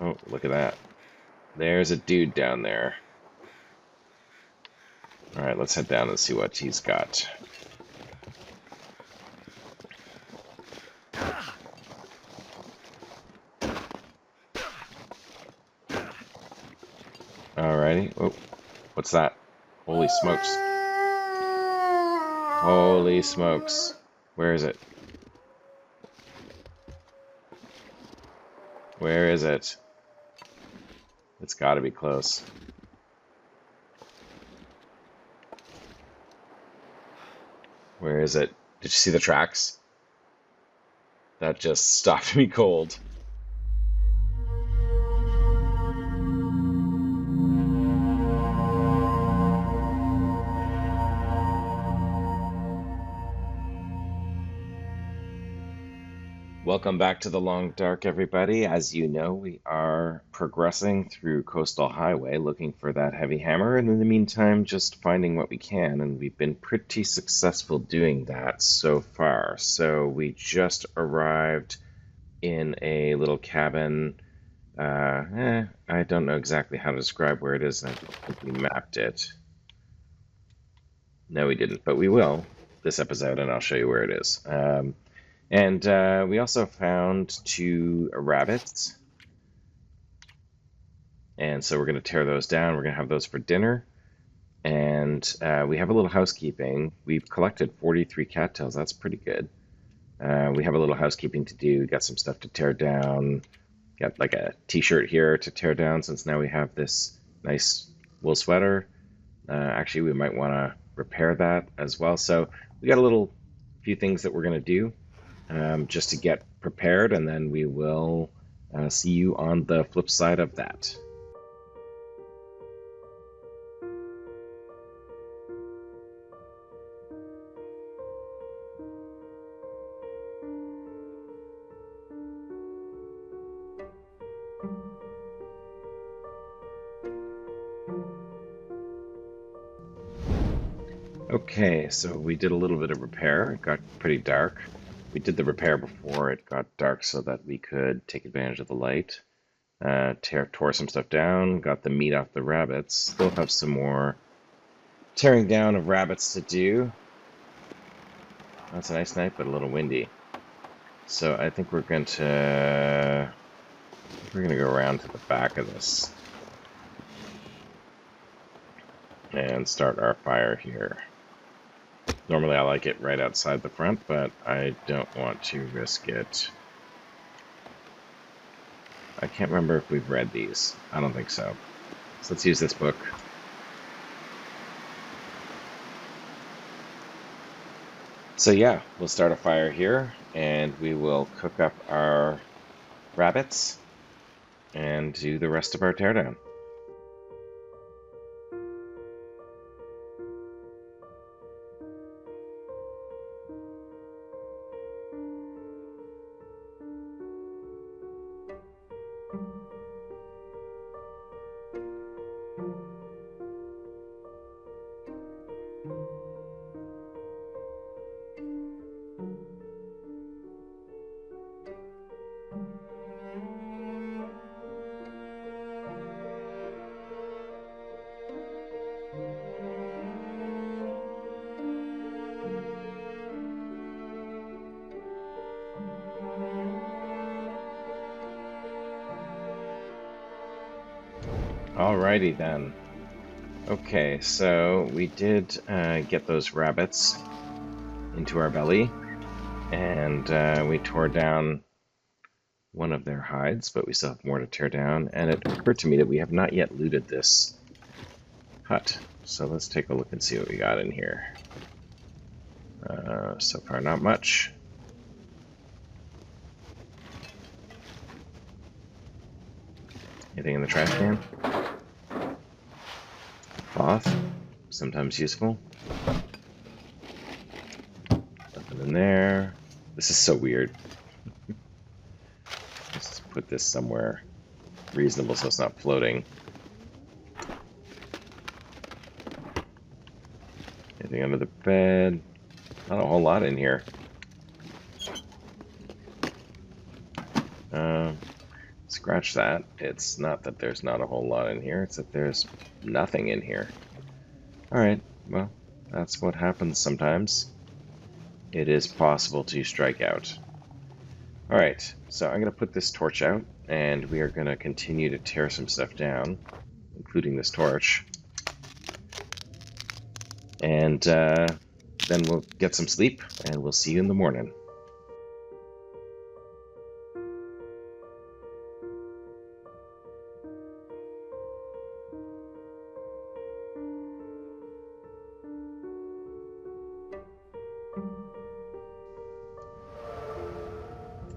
Oh, look at that. There's a dude down there. Alright, let's head down and see what he's got. Alrighty. Oh, what's that? Holy smokes. Holy smokes. Where is it? Where is it? It's got to be close. Where is it? Did you see the tracks? That just stopped me cold. Welcome back to the Long Dark, everybody. As you know, we are progressing through Coastal Highway looking for that heavy hammer, and in the meantime, just finding what we can, and we've been pretty successful doing that so far. So we just arrived in a little cabin. I don't know exactly how to describe where it is, and I don't think we mapped it. No, we didn't, but we will this episode, and I'll show you where it is. And we also found 2 rabbits. And so we're going to tear those down. We're going to have those for dinner. And we have a little housekeeping. We've collected 43 cattails. That's pretty good. We have a little housekeeping to do. Got some stuff to tear down. Got like a t-shirt here to tear down since now we have this nice wool sweater. Actually, we might want to repair that as well. So we got a few things that we're going to do. Just to get prepared, and then we will see you on the flip side of that. Okay, so we did a little bit of repair. It got pretty dark. We did the repair before it got dark so that we could take advantage of the light. Tore some stuff down, got the meat off the rabbits. Still have some more tearing down of rabbits to do. That's a nice night, but a little windy. So I think we're going to go around to the back of this and start our fire here. Normally I like it right outside the front, but I don't want to risk it. I can't remember if we've read these. I don't think so. So let's use this book. So yeah, we'll start a fire here, and we will cook up our rabbits and do the rest of our teardown. Alrighty then. Okay, so we did get those rabbits into our belly, and we tore down one of their hides, but we still have more to tear down, and it occurred to me that we have not yet looted this hut. So let's take a look and see what we got in here. So far, not much. Anything in the trash can? Cloth, sometimes useful. Nothing in there. This is so weird. Let's put this somewhere reasonable so it's not floating. Anything under the bed? Not a whole lot in here. Scratch that. It's not that there's not a whole lot in here, it's that there's nothing in here. Alright, well, that's what happens sometimes. It is possible to strike out. Alright, so I'm going to put this torch out, and we are going to continue to tear some stuff down, including this torch. And then we'll get some sleep, and we'll see you in the morning.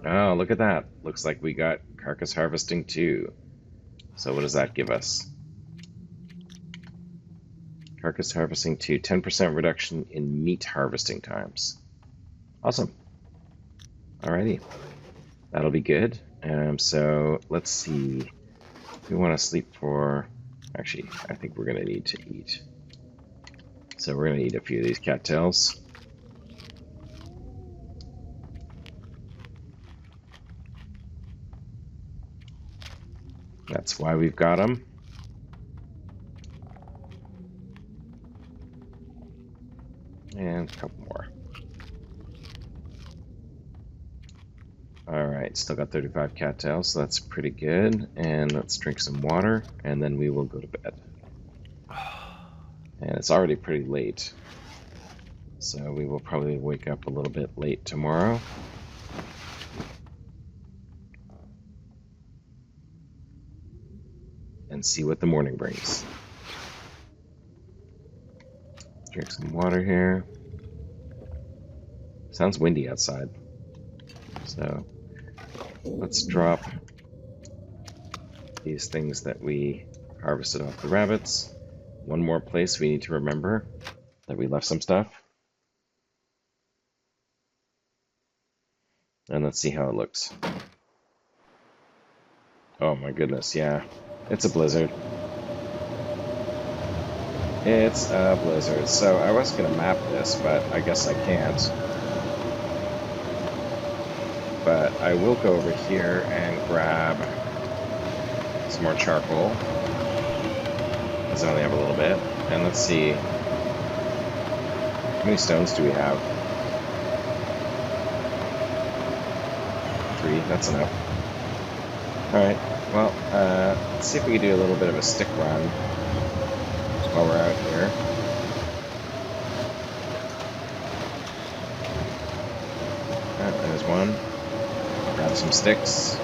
Oh, look at that. Looks like we got carcass harvesting too. So what does that give us? Carcass harvesting 2, 10% reduction in meat harvesting times. Awesome. Alrighty. That'll be good. So let's see. We want to sleep for... Actually, I think we're going to need to eat. So we're going to eat a few of these cattails. That's why we've got them. And a couple more. Alright, still got 35 cattails, so that's pretty good. And let's drink some water, and then we will go to bed. And it's already pretty late, so we will probably wake up a little bit late tomorrow. And see what the morning brings. Drink some water here. Sounds windy outside. So let's drop these things that we harvested off the rabbits. One more place we need to remember that we left some stuff. And let's see how it looks. Oh my goodness, yeah. It's a blizzard. It's a blizzard. So I was going to map this, but I guess I can't. But I will go over here and grab some more charcoal, because I only have a little bit. And let's see, how many stones do we have? 3, that's enough. Alright, well, let's see if we can do a little bit of a stick run while we're out here. There's one. Grab some sticks.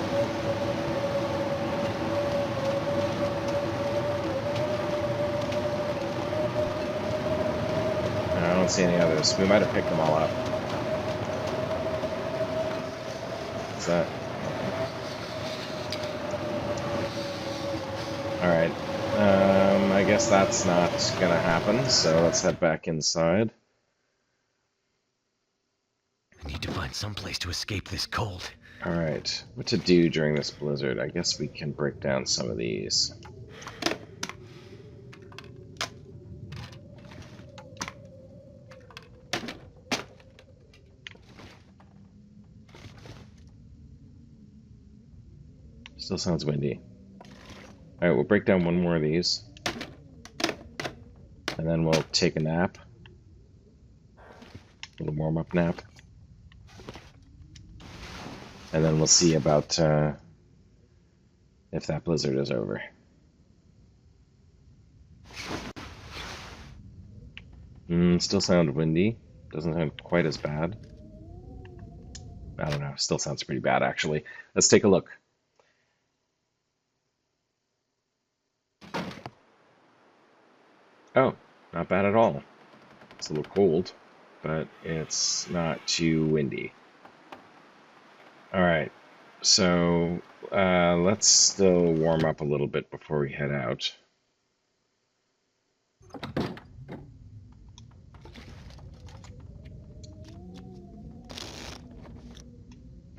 I don't see any others. We might have picked them all up. What's that? Alright. I guess that's not gonna happen, so let's head back inside. I need to find some place to escape this cold. Alright, what to do during this blizzard? I guess we can break down some of these. Still sounds windy. Alright, we'll break down one more of these. And then we'll take a nap. A little warm-up nap. And then we'll see about if that blizzard is over. Still sound windy. Doesn't sound quite as bad. I don't know. Still sounds pretty bad, actually. Let's take a look. Oh, not bad at all. It's a little cold, but it's not too windy. Alright, so let's still warm up a little bit before we head out.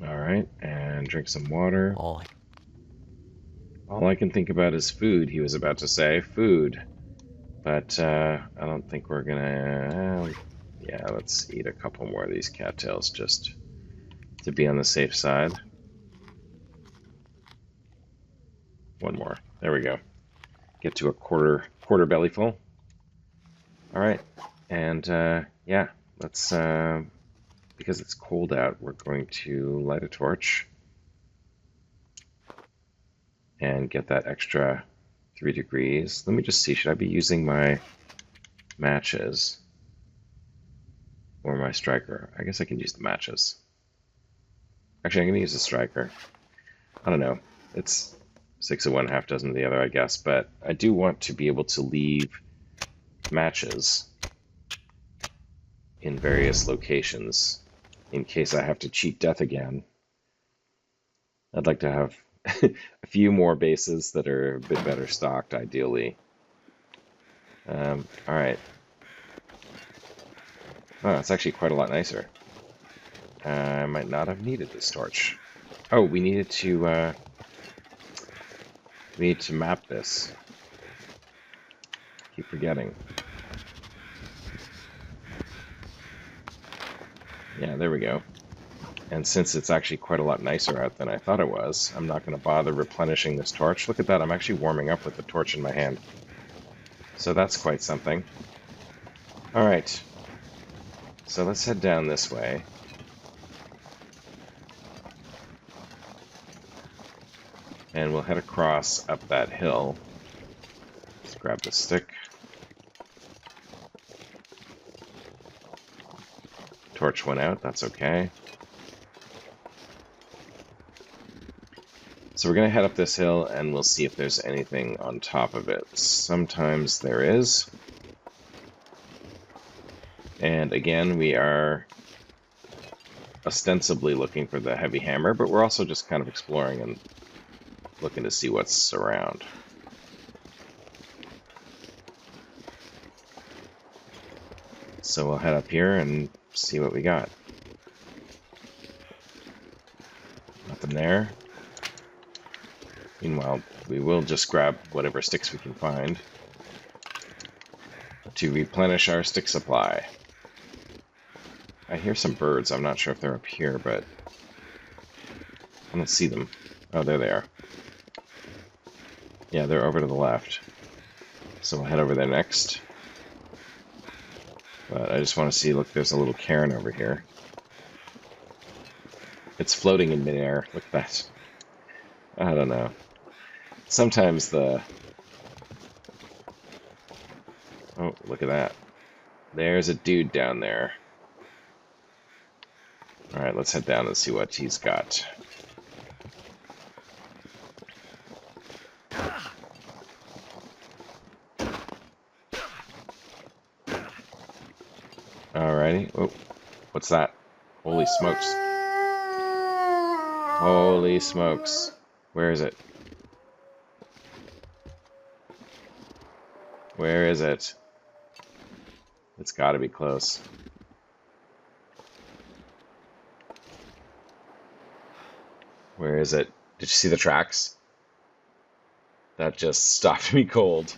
Alright, and drink some water. All I can think about is food, he was about to say. Food. But I don't think we're gonna... yeah, let's eat a couple more of these cattails just to be on the safe side. One more. There we go. Get to a quarter belly full. All right, and yeah, let's because it's cold out, we're going to light a torch and get that extra 3 degrees. Let me just see, should I be using my matches or my striker? I guess I can use the matches. Actually, I'm going to use the striker. I don't know. It's 6 of one, half dozen of the other, I guess, but I do want to be able to leave matches in various locations in case I have to cheat death again. I'd like to have a few more bases that are a bit better stocked, ideally. All right. Oh, it's actually quite a lot nicer. I might not have needed this torch. Oh, we need to map this. Keep forgetting. Yeah, there we go. And since it's actually quite a lot nicer out than I thought it was, I'm not going to bother replenishing this torch. Look at that, I'm actually warming up with the torch in my hand. So that's quite something. All right. So let's head down this way. And we'll head across up that hill. Let's grab the stick. Torch went out, that's okay. So we're going to head up this hill and we'll see if there's anything on top of it. Sometimes there is. And again, we are ostensibly looking for the heavy hammer, but we're also just kind of exploring and looking to see what's around. So we'll head up here and see what we got. Nothing there. Meanwhile, we will just grab whatever sticks we can find to replenish our stick supply. I hear some birds. I'm not sure if they're up here, but I don't see them. Oh, there they are. Yeah, they're over to the left. So we'll head over there next. But I just want to see, look, there's a little cairn over here. It's floating in midair. Look at that. I don't know. Sometimes the... Oh, look at that. There's a dude down there. Alright, let's head down and see what he's got. Alrighty. Oh, what's that? Holy smokes. Holy smokes. Where is it? Where is it? It's got to be close. Where is it? Did you see the tracks? That just stopped me cold.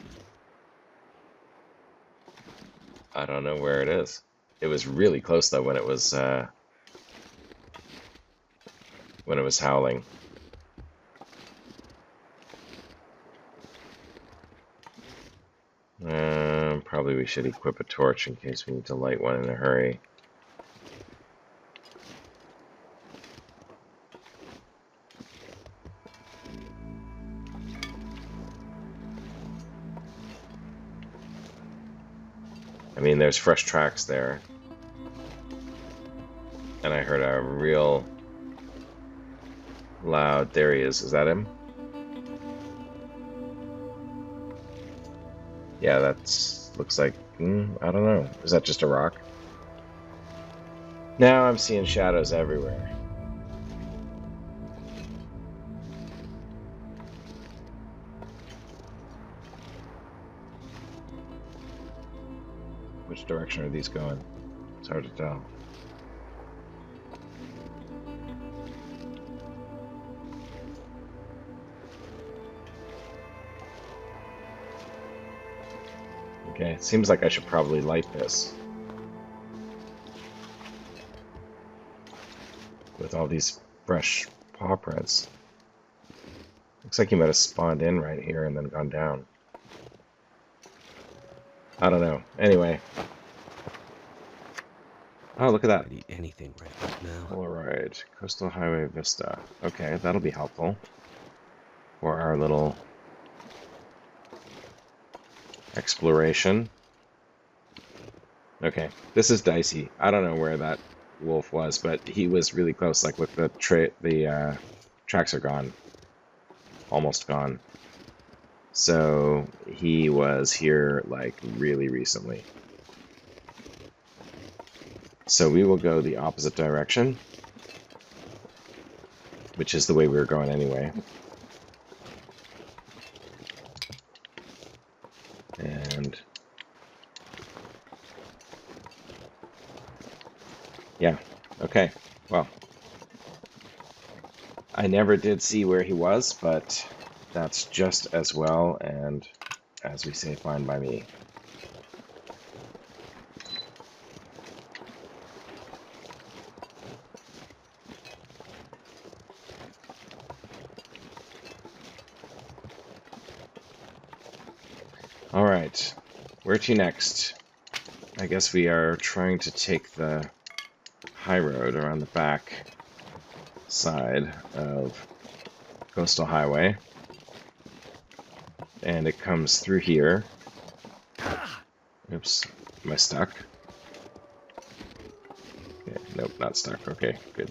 I don't know where it is. It was really close though when it was howling. Probably we should equip a torch in case we need to light one in a hurry. I mean, there's fresh tracks there. And I heard a real loud... There he is. Is that him? Yeah, that's... Looks like... I don't know. Is that just a rock? Now I'm seeing shadows everywhere. Which direction are these going? It's hard to tell. Okay, it seems like I should probably light this. With all these fresh paw prints. Looks like he might have spawned in right here and then gone down. I don't know. Anyway. Oh, look at that. I'd eat anything right about now. Polaroid. Coastal Highway Vista. Okay, that'll be helpful for our little exploration. Okay, this is dicey. I don't know where that wolf was, but he was really close. Like, with the tracks are gone. Almost gone. So he was here, like, really recently. So we will go the opposite direction, which is the way we were going anyway. And yeah, okay, well, I never did see where he was, but that's just as well, and as we say, fine by me. All right, where to next? I guess we are trying to take the high road around the back side of Coastal Highway, and it comes through here. Oops, am I stuck? Okay, nope, not stuck. Okay, good.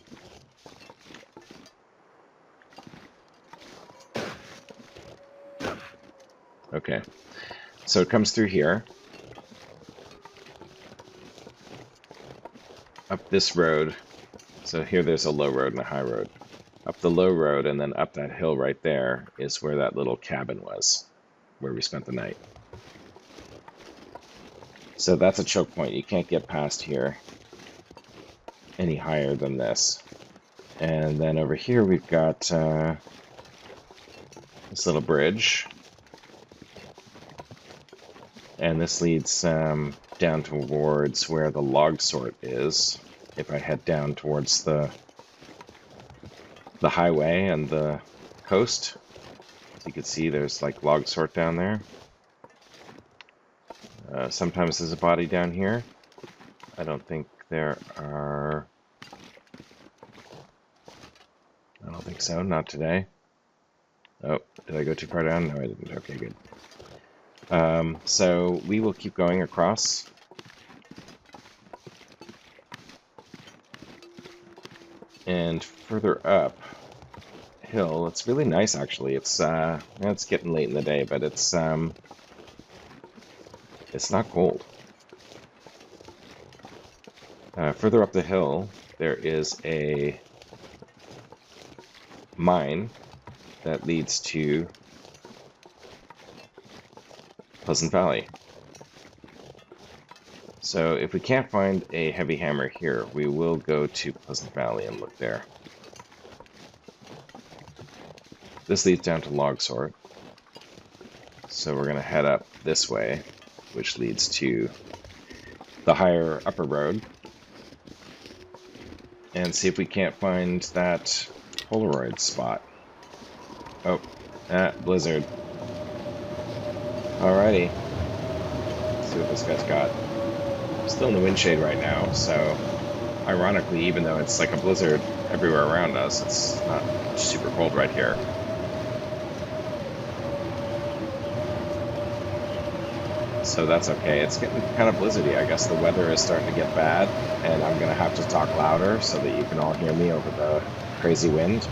Okay, so it comes through here, up this road. So here there's a low road and a high road. Up the low road and then up that hill right there is where that little cabin was, where we spent the night. So that's a choke point. You can't get past here any higher than this. And then over here we've got this little bridge. And this leads down towards where the log sort is. If I head down towards the highway and the coast, as you can see, there's like log sort down there. Sometimes there's a body down here. I don't think there are. I don't think so. Not today. Oh, did I go too far down? No, I didn't. Okay, good. So we will keep going across. And further up hill, it's really nice actually. It's getting late in the day, but it's not cold. Further up the hill, there is a mine that leads to Pleasant Valley. So if we can't find a heavy hammer here, we will go to Pleasant Valley and look there. This leads down to log sort. So we're going to head up this way, which leads to the higher upper road, and see if we can't find that Polaroid spot. Oh, blizzard. Alrighty. Let's see what this guy's got. I'm still in the wind shade right now, so ironically, even though it's like a blizzard everywhere around us, it's not super cold right here. So that's okay. It's getting kind of blizzardy. I guess the weather is starting to get bad, and I'm going to have to talk louder so that you can all hear me over the crazy wind.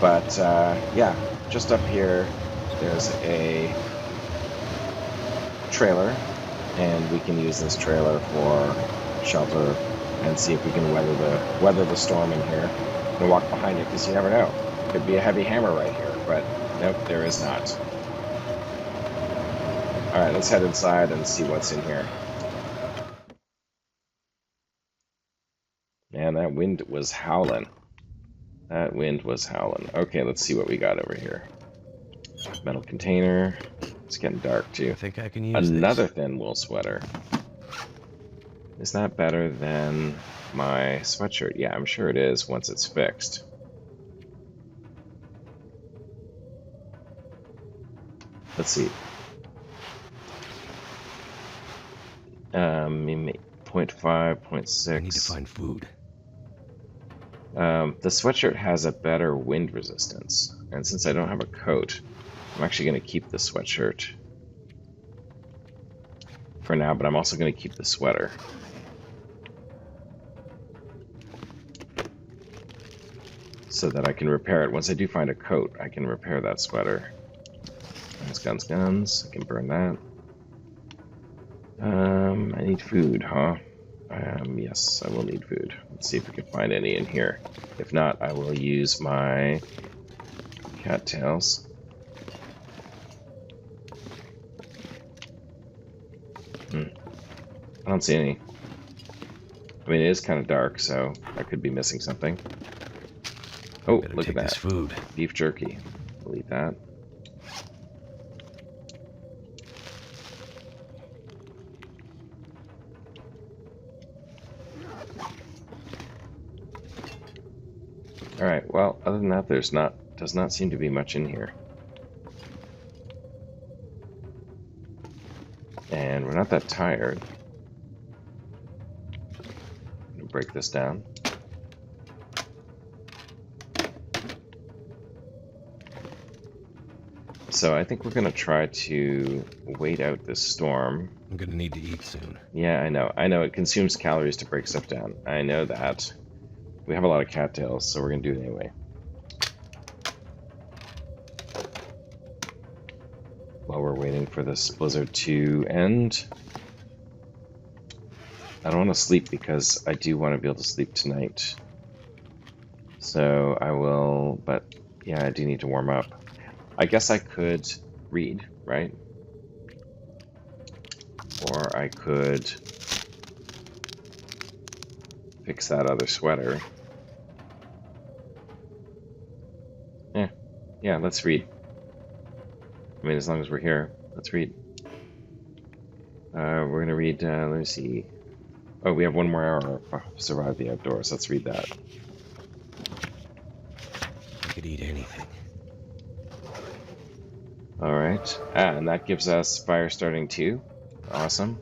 But yeah, just up here, there's a trailer, and we can use this trailer for shelter and see if we can weather the storm in here. I'm gonna walk behind it because you never know. Could be a heavy hammer right here, but nope, there is not. All right, let's head inside and see what's in here. Man, that wind was howling. That wind was howling. Okay, let's see what we got over here. Metal container. It's getting dark too. I think I can use another this. Thin wool sweater. Is that better than my sweatshirt? Yeah, I'm sure it is once it's fixed. Let's see. 0.5, I need to 0.6. find food. The sweatshirt has a better wind resistance, and since I don't have a coat, I'm actually going to keep the sweatshirt for now, but I'm also going to keep the sweater. So that I can repair it. Once I do find a coat, I can repair that sweater. Guns, guns, guns. I can burn that. I need food, huh? Yes, I will need food. Let's see if we can find any in here. If not, I will use my cattails. I don't see any. I mean, it is kind of dark, so I could be missing something. Oh, Better look at take this that. food. Beef jerky. We'll eat that. Alright, well, other than that, does not seem to be much in here. And we're not that tired. I'm gonna break this down. So I think we're gonna try to wait out this storm. I'm gonna need to eat soon. Yeah, I know. I know it consumes calories to break stuff down. I know that. We have a lot of cattails, so we're gonna do it anyway. While we're waiting for this blizzard to end. I don't want to sleep because I do want to be able to sleep tonight. So I will, but yeah, I do need to warm up. I guess I could read, right? Or I could fix that other sweater. Yeah, let's read. I mean, as long as we're here, let's read. We're gonna read, let me see. Oh, we have one more hour to survive the outdoors. Let's read that. I could eat anything. Alright. And that gives us fire starting 2. Awesome.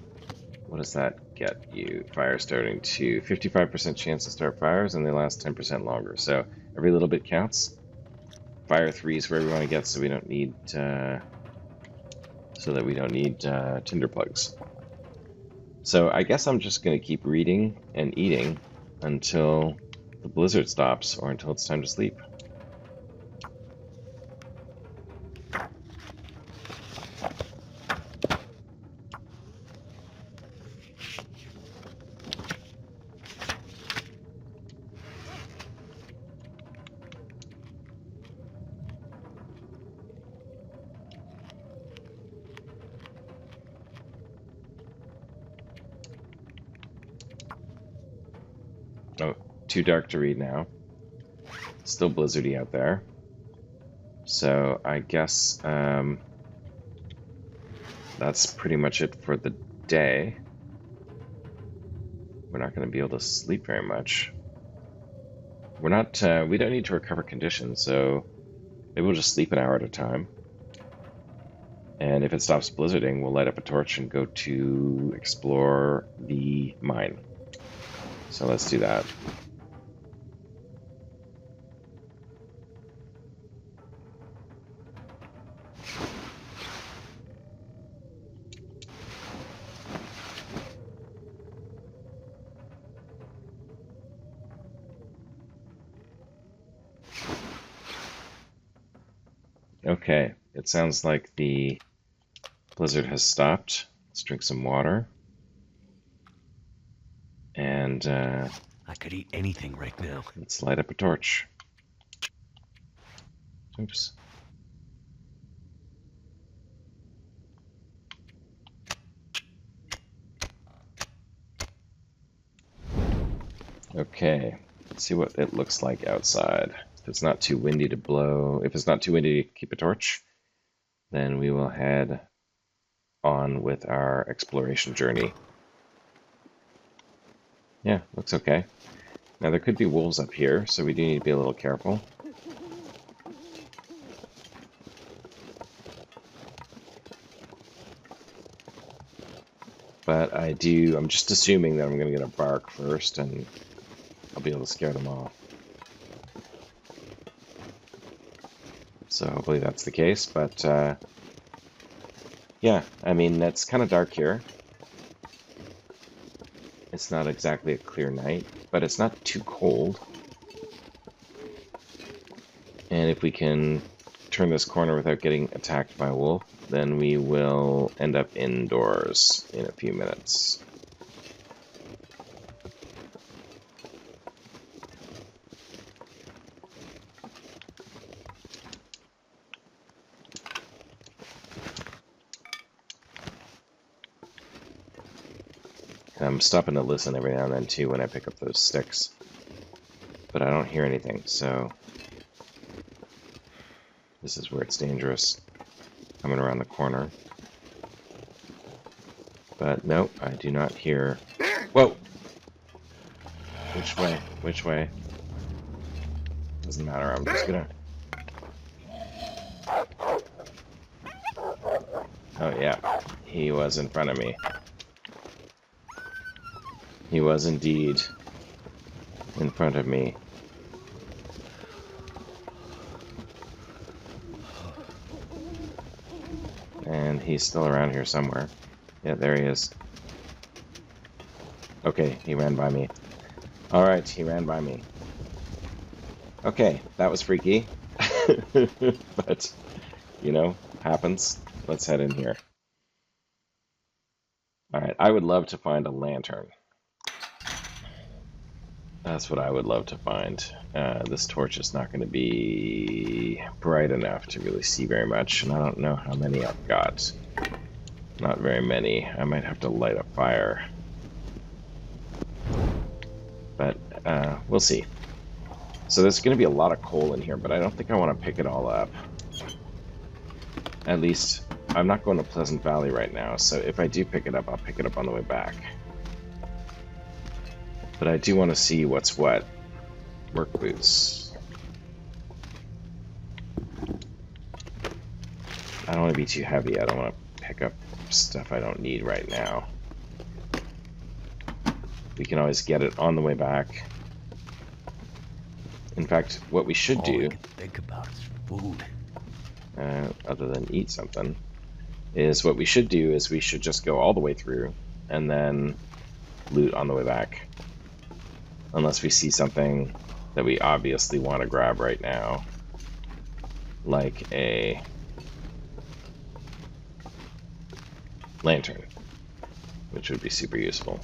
What does that get you? Fire starting 2. 55% chance to start fires, and they last 10% longer. So every little bit counts. Fire 3 is where we want to get, so we don't need tinder plugs. So I guess I'm just going to keep reading and eating until the blizzard stops or until it's time to sleep. Oh, too dark to read now. Still blizzardy out there. So I guess that's pretty much it for the day. We're not going to be able to sleep very much. We're not. We don't need to recover conditions, so maybe we'll just sleep an hour at a time. And if it stops blizzarding, we'll light up a torch and go to explore the mine. So let's do that. Okay, it sounds like the blizzard has stopped. Let's drink some water. And I could eat anything right now. let's light up a torch. Oops. Okay, let's see what it looks like outside. If it's not too windy to blow, if it's not too windy to keep a torch, then we will head on with our exploration journey. Yeah, looks okay. Now there could be wolves up here, so we do need to be a little careful. But I'm just assuming that I'm going to get a bark first, and I'll be able to scare them off. So hopefully that's the case, but yeah, I mean, it's kind of dark here. It's not exactly a clear night, but it's not too cold. And if we can turn this corner without getting attacked by a wolf, then we will end up indoors in a few minutes. I'm stopping to listen every now and then too when I pick up those sticks, but I don't hear anything, so this is where it's dangerous, coming around the corner. But nope, I do not hear. Whoa! Which way? Which way? Doesn't matter, I'm just gonna... Oh yeah, he was in front of me. He was indeed in front of me. And he's still around here somewhere. Yeah, there he is. Okay, he ran by me. Alright, he ran by me. Okay, that was freaky. But, you know, happens. Let's head in here. Alright, I would love to find a lantern. That's what I would love to find. This torch is not going to be bright enough to really see very much, and I don't know how many I've got. Not very many. I might have to light a fire. But we'll see. So there's going to be a lot of coal in here, but I don't think I want to pick it all up. At least, I'm not going to Pleasant Valley right now, so if I do pick it up, I'll pick it up on the way back. But I do want to see what's what. Work boots. I don't want to be too heavy. I don't want to pick up stuff I don't need right now. We can always get it on the way back. In fact, what we should do, all I can think about is food. other than eat something, is what we should do is we should just go all the way through and then loot on the way back. Unless we see something that we obviously want to grab right now, like a lantern, which would be super useful.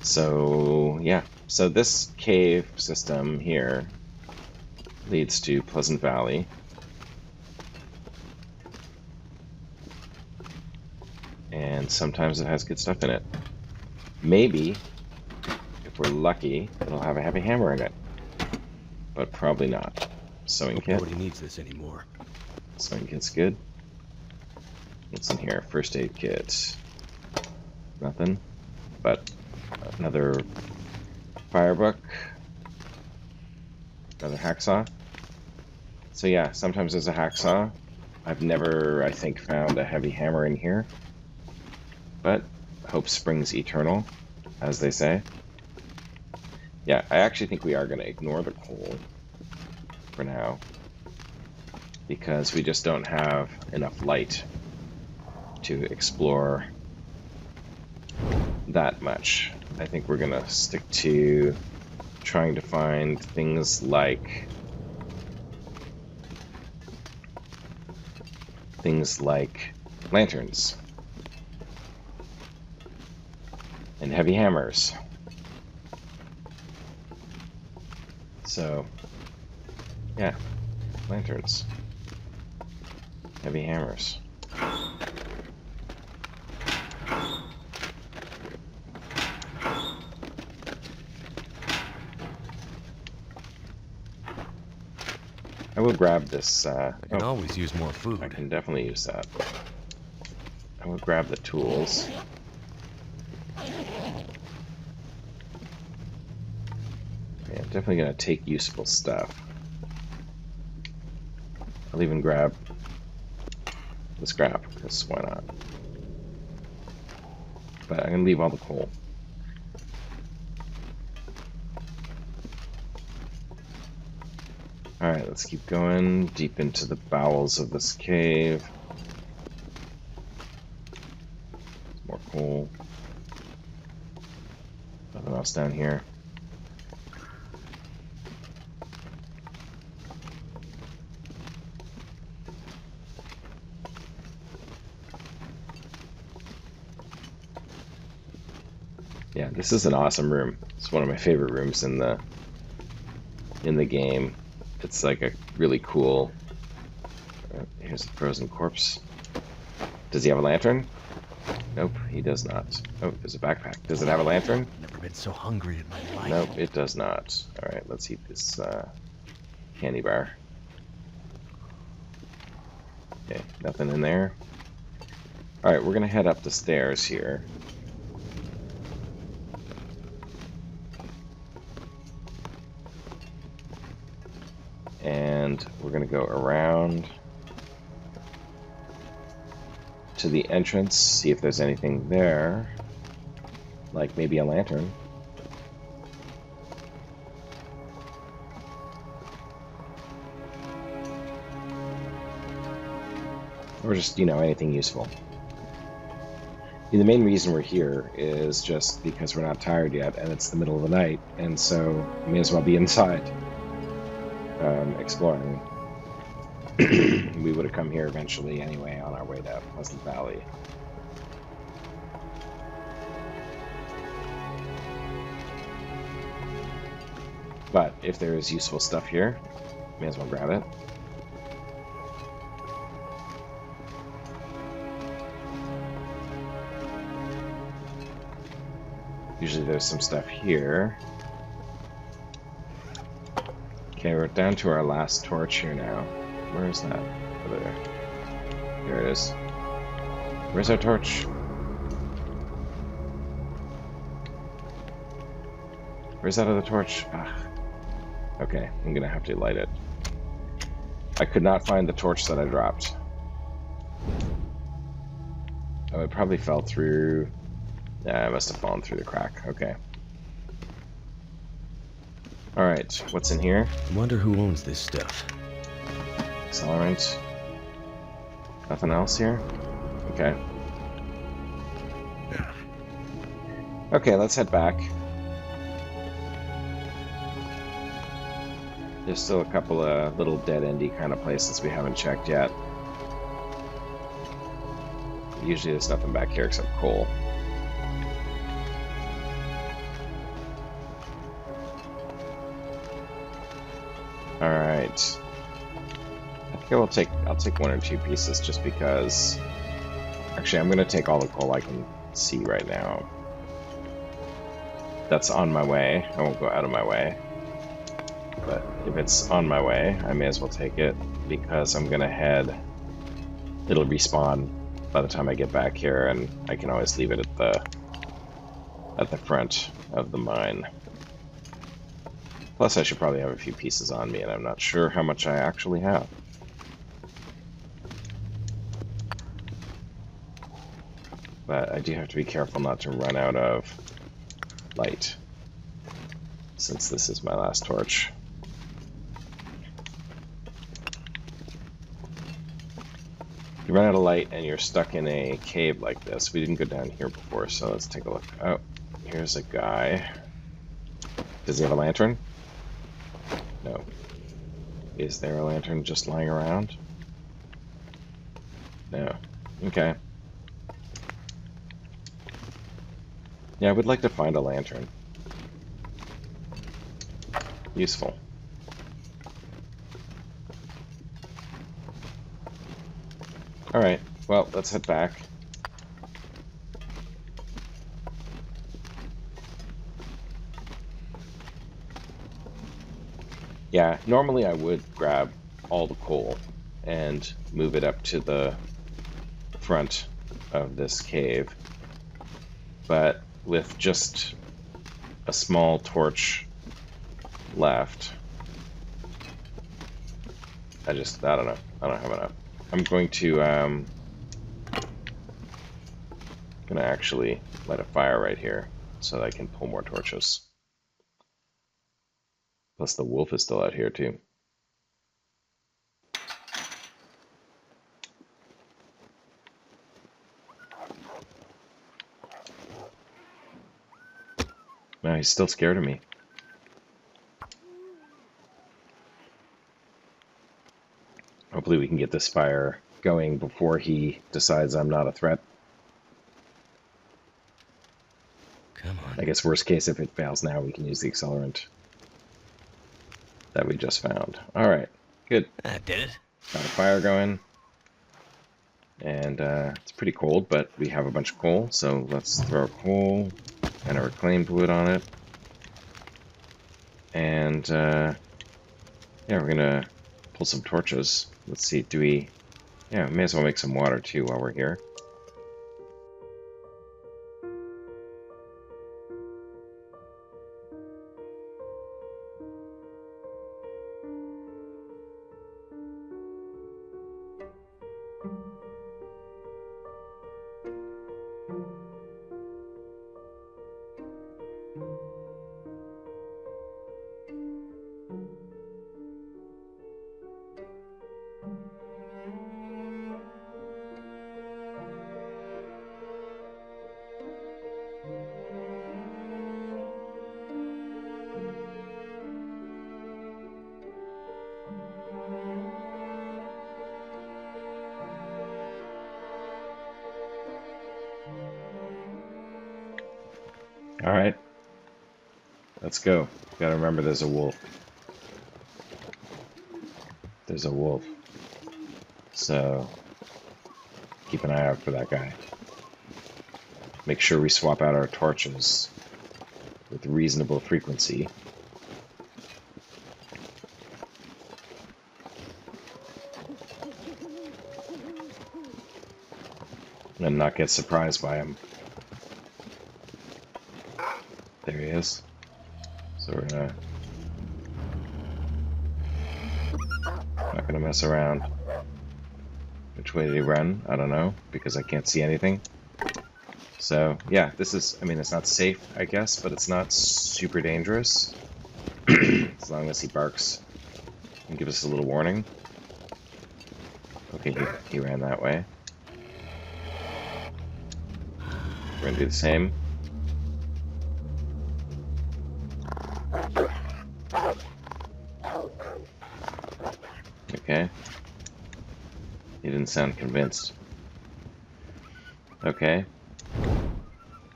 So yeah, so this cave system here leads to Pleasant Valley. And sometimes it has good stuff in it. Maybe, if we're lucky, it'll have a heavy hammer in it. But probably not. Sewing kit. Nobody needs this anymore. Sewing kit's good. What's in here? First aid kit. Nothing. But another fire book. Another hacksaw. So yeah, sometimes there's a hacksaw. I've never, I think, found a heavy hammer in here. But hope springs eternal, as they say. Yeah, I actually think we are going to ignore the coal for now, because we just don't have enough light to explore that much. I think we're going to stick to trying to find things like lanterns and heavy hammers. So, yeah, lanterns, heavy hammers. I will grab this. I can always use more food. I can definitely use that. I will grab the tools. Yeah, definitely gonna take useful stuff. I'll even grab the scrap, because why not? But I'm going to leave all the coal. Alright, let's keep going deep into the bowels of this cave. More coal. Nothing else down here. Yeah, this is an awesome room. It's one of my favorite rooms in the game. It's like a really cool. Here's a frozen corpse. Does he have a lantern? Nope, he does not. Oh, there's a backpack. Does it have a lantern? Never been so hungry in my life. Nope, it does not. All right, let's eat this candy bar. Okay, nothing in there. All right, we're gonna head up the stairs here. And we're going to go around to the entrance, see if there's anything there, like maybe a lantern. Or just, you know, anything useful. And the main reason we're here is just because we're not tired yet, and it's the middle of the night, and so we may as well be inside. Exploring. We would have come here eventually anyway on our way to Pleasant Valley. But if there is useful stuff here, may as well grab it. Usually there's some stuff here. Okay, we're down to our last torch here now. Where is that? Over there. Here it is. Where's our torch? Where's that other torch? Ah. Okay, I'm gonna have to light it. I could not find the torch that I dropped. Oh, it probably fell through. Yeah, it must have fallen through the crack. Okay. Alright, what's in here? Wonder who owns this stuff. Accelerant. Nothing else here? Okay. Okay, let's head back. There's still a couple of little dead-endy kind of places we haven't checked yet. Usually there's nothing back here except coal. Alright. I think I'll take one or two pieces just because. Actually, I'm gonna take all the coal I can see right now. That's on my way. I won't go out of my way. But if it's on my way, I may as well take it because I'm gonna head. It'll respawn by the time I get back here, and I can always leave it at the front of the mine. Plus, I should probably have a few pieces on me, and I'm not sure how much I actually have. But I do have to be careful not to run out of light, since this is my last torch. If you run out of light and you're stuck in a cave like this, we didn't go down here before, so let's take a look. Oh, here's a guy. Does he have a lantern? No. Is there a lantern just lying around? No. Okay. Yeah, I would like to find a lantern. Useful. Alright, well, let's head back. Yeah, normally I would grab all the coal and move it up to the front of this cave. But with just a small torch left, I don't know. I don't have enough. I'm going to gonna actually light a fire right here so that I can pull more torches. Plus the wolf is still out here too. No, he's still scared of me. Hopefully we can get this fire going before he decides I'm not a threat. Come on. I guess worst case, if it fails now, we can use the accelerant that we just found. All right, good. That did it. Got a fire going. And it's pretty cold, but we have a bunch of coal, so let's throw coal and a reclaimed wood on it. And yeah, we're gonna pull some torches. Let's see, do we... Yeah, we may as well make some water too while we're here. All right, let's go. Gotta remember there's a wolf. There's a wolf. So keep an eye out for that guy. Make sure we swap out our torches with reasonable frequency. And not get surprised by him. There he is. So we're not gonna mess around. Which way did he run? I don't know, because I can't see anything. So yeah, this is, I mean, it's not safe, I guess, but it's not super dangerous. As long as he barks and gives us a little warning. Okay, he ran that way. We're gonna do the same. Okay. He didn't sound convinced. Okay.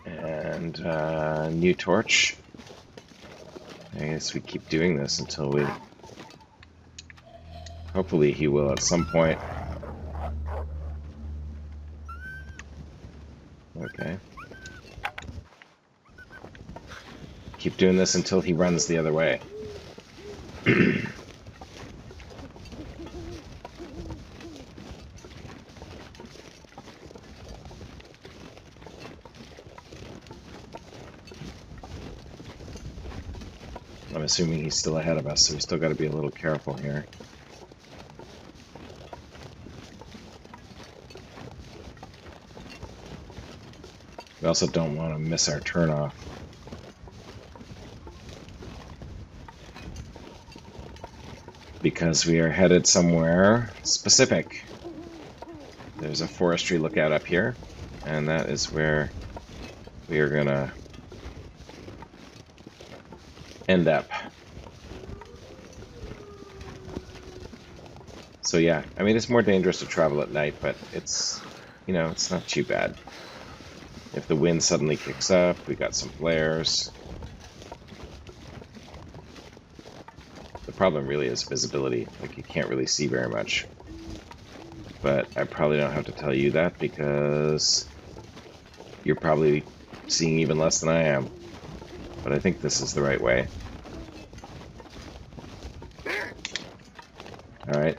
And new torch. I guess we keep doing this until we... Hopefully he will at some point. Okay. Keep doing this until he runs the other way. I'm assuming he's still ahead of us, so we still got to be a little careful here. We also don't want to miss our turnoff. Because we are headed somewhere specific. There's a forestry lookout up here, and that is where we are gonna end up. So yeah, I mean, it's more dangerous to travel at night, but it's, you know, it's not too bad. If the wind suddenly kicks up, we got some flares. The problem really is visibility. Like, you can't really see very much. But I probably don't have to tell you that because you're probably seeing even less than I am. But I think this is the right way. Alright.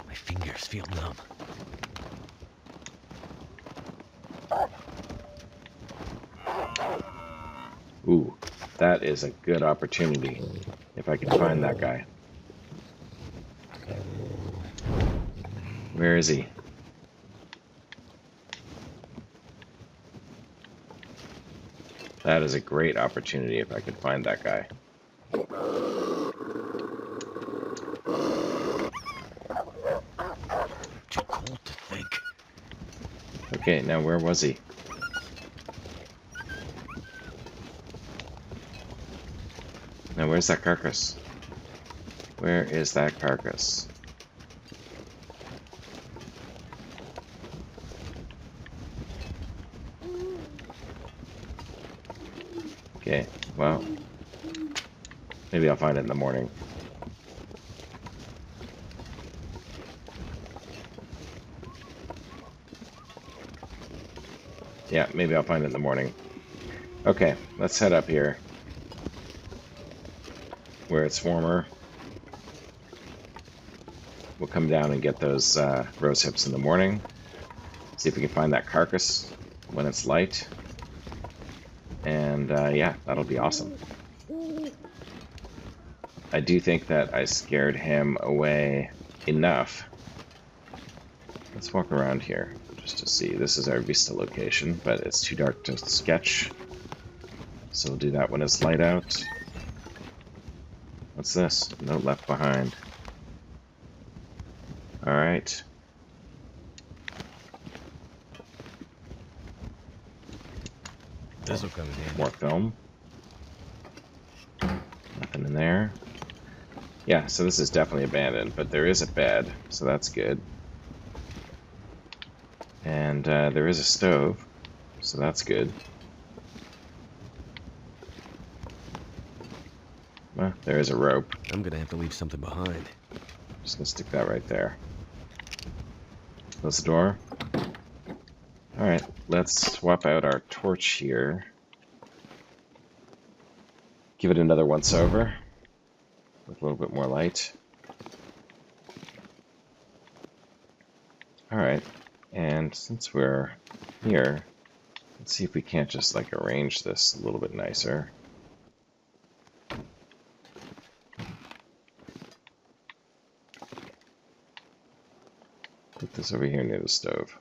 My fingers feel numb. Ooh, that is a good opportunity if I can find that guy. Where is he? That is a great opportunity if I could find that guy. Too cold to think. Okay, now where was he? Now where's that carcass? Where is that carcass? Okay, well, maybe I'll find it in the morning. Yeah, maybe I'll find it in the morning. Okay, let's head up here where it's warmer. We'll come down and get those rose hips in the morning. See if we can find that carcass when it's light. And yeah, that'll be awesome. I do think that I scared him away enough. Let's walk around here just to see. This is our vista location, but it's too dark to sketch. So we'll do that when it's light out. What's this? Note left behind. All right. This'll come in handy. More film. Nothing in there. Yeah, so this is definitely abandoned, but there is a bed, so that's good. And there is a stove, so that's good. Well, there is a rope. I'm gonna have to leave something behind. Just gonna stick that right there. Close the door. Alright, let's swap out our torch here. Give it another once over with a little bit more light. Alright, and since we're here, let's see if we can't just like arrange this a little bit nicer. Put this over here near the stove.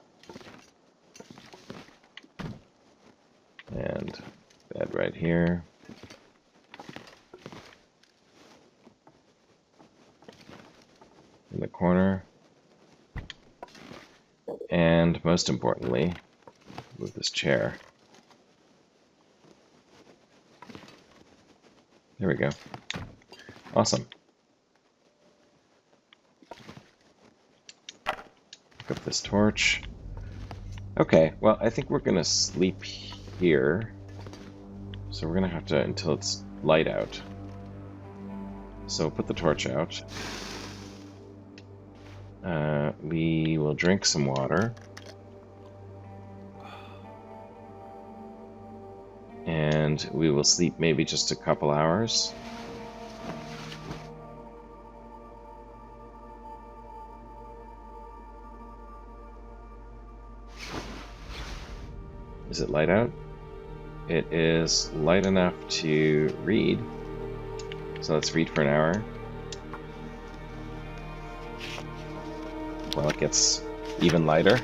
And bed right here. In the corner. And most importantly, move this chair. There we go. Awesome. Pick up this torch. Okay, well, I think we're gonna sleep here. So we're gonna have to until it's light out. So put the torch out. We will drink some water. And we will sleep maybe just a couple hours. Is it light out? It is light enough to read. So let's read for an hour. Well, it gets even lighter.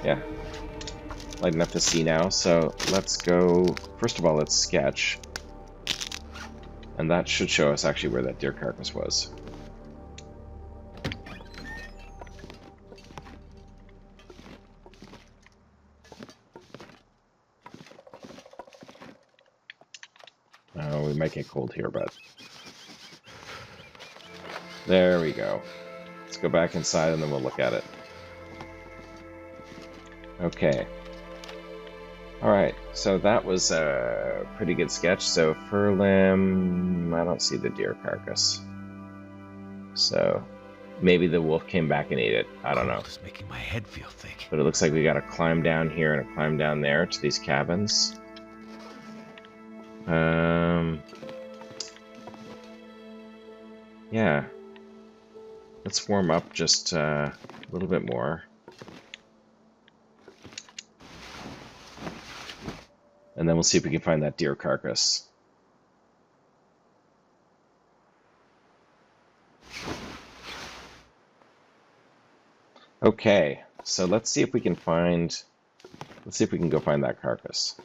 Yeah. Light enough to see now. So let's go. First of all, let's sketch. And that should show us actually where that deer carcass was. We might get cold here, but there we go. Let's go back inside and then we'll look at it. Okay. Alright, so that was a pretty good sketch. So fur limb, I don't see the deer carcass. So maybe the wolf came back and ate it. I don't know. It's making my head feel thick. But it looks like we gotta climb down here and climb down there to these cabins. Yeah. Let's warm up just a little bit more. And then we'll see if we can find that deer carcass. Okay, so let's see if we can find. Let's see if we can go find that carcass.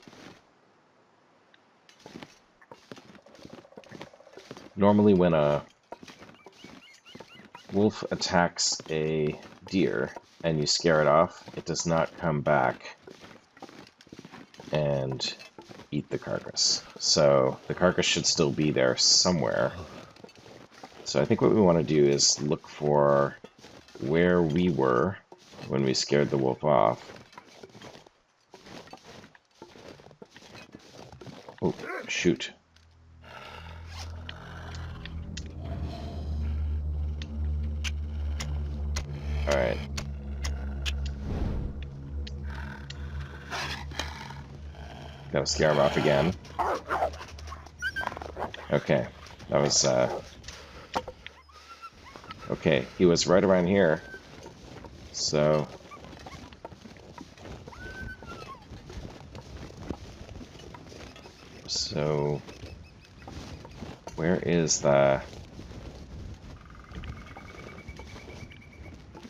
Normally, when a wolf attacks a deer and you scare it off, it does not come back and eat the carcass. So the carcass should still be there somewhere. So I think what we want to do is look for where we were when we scared the wolf off. Oh, shoot. Alright. Gotta scare him off again. Okay. That was, okay, he was right around here. So... where is the...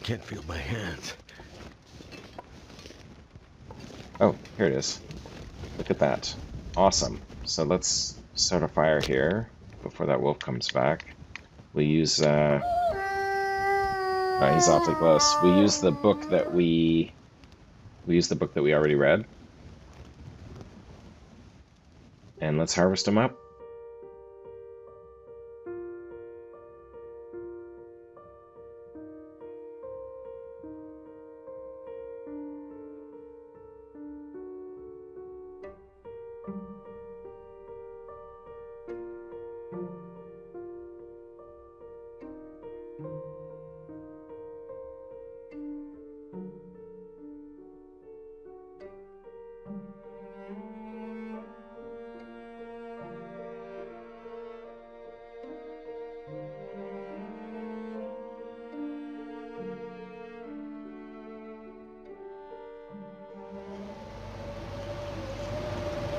Can't feel my hands. Oh, here it is. Look at that. Awesome. So let's start a fire here before that wolf comes back. We use, oh, he's awfully close. We use the book that we use the book that we already read. And let's harvest them up.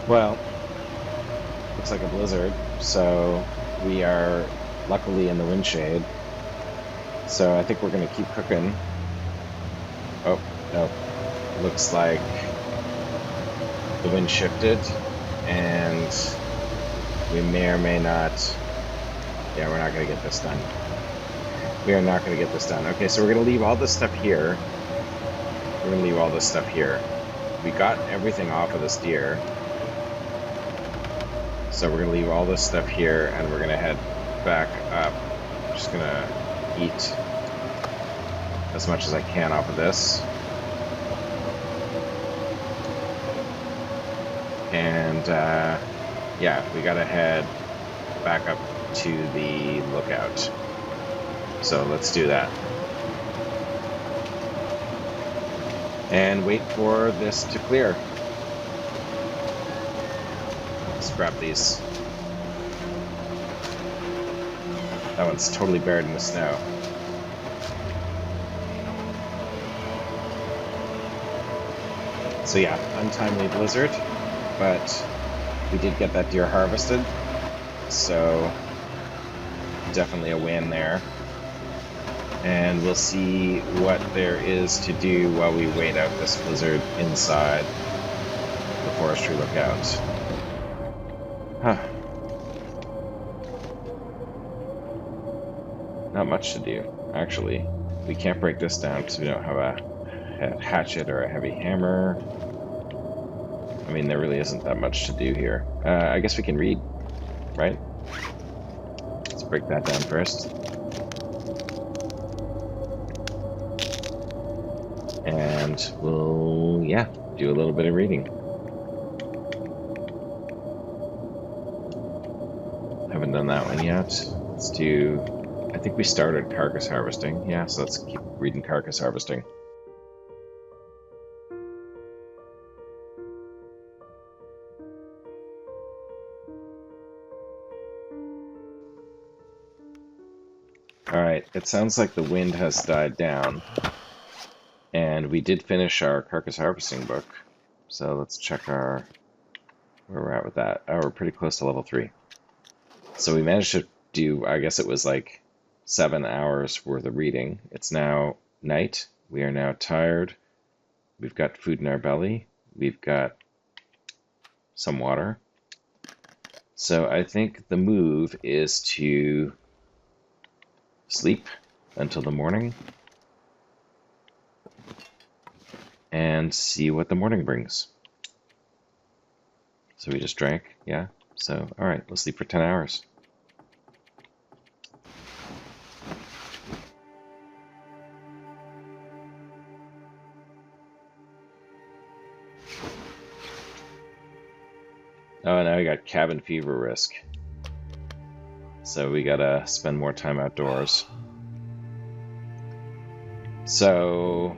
Well, looks like a blizzard, so we are luckily in the wind shade. So I think we're going to keep cooking. Oh, no. Looks like the wind shifted, and we may or may not... Yeah, we're not going to get this done. We are not going to get this done. Okay, so we're going to leave all this stuff here. We're going to leave all this stuff here. We got everything off of this deer. So we're going to leave all this stuff here, and we're going to head back up. I'm just going to eat as much as I can off of this. And, yeah, we got to head back up to the lookout. So let's do that. And wait for this to clear. Let's grab these. That one's totally buried in the snow. So yeah, untimely blizzard, but we did get that deer harvested. So definitely a win there. And we'll see what there is to do while we wait out this blizzard inside the forestry lookout. Huh. Not much to do, actually. We can't break this down because we don't have a hatchet or a heavy hammer. I mean, there really isn't that much to do here. I guess we can read, right? Let's break that down first. And we'll, yeah, do a little bit of reading. Haven't done that one yet. Let's do, I think we started carcass harvesting. Yeah, so let's keep reading carcass harvesting. Alright, it sounds like the wind has died down. And we did finish our carcass harvesting book. So let's check our where we're at with that. Oh, we're pretty close to level 3. So we managed to do, I guess it was like 7 hours worth of reading. It's now night. We are now tired. We've got food in our belly. We've got some water. So I think the move is to sleep until the morning and see what the morning brings. So we just drank, yeah? So, all right, let's sleep for 10 hours. Oh, now we got cabin fever risk. So we gotta spend more time outdoors. So,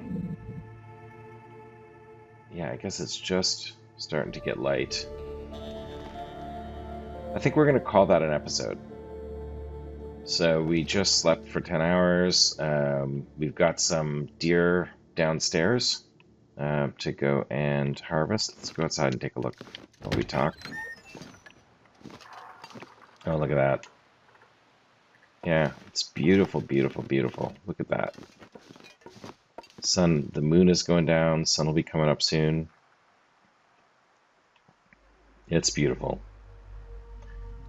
yeah, I guess it's just starting to get light. I think we're gonna call that an episode. So we just slept for 10 hours. We've got some deer downstairs to go and harvest. Let's go outside and take a look while we talk. Oh, look at that. Yeah, it's beautiful, beautiful, beautiful. Look at that. Sun, the moon is going down. Sun will be coming up soon. It's beautiful.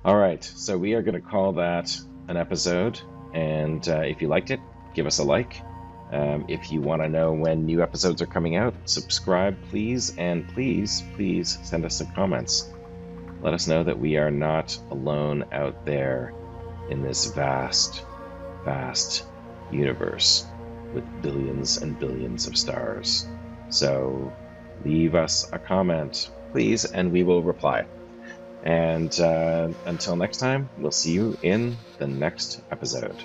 All right, so we are going to call that an episode. And if you liked it, give us a like. If you want to know when new episodes are coming out, subscribe, please. And please, please send us some comments. Let us know that we are not alone out there in this vast, vast universe with billions and billions of stars. So leave us a comment, please, and we will reply. And until next time, we'll see you in the next episode.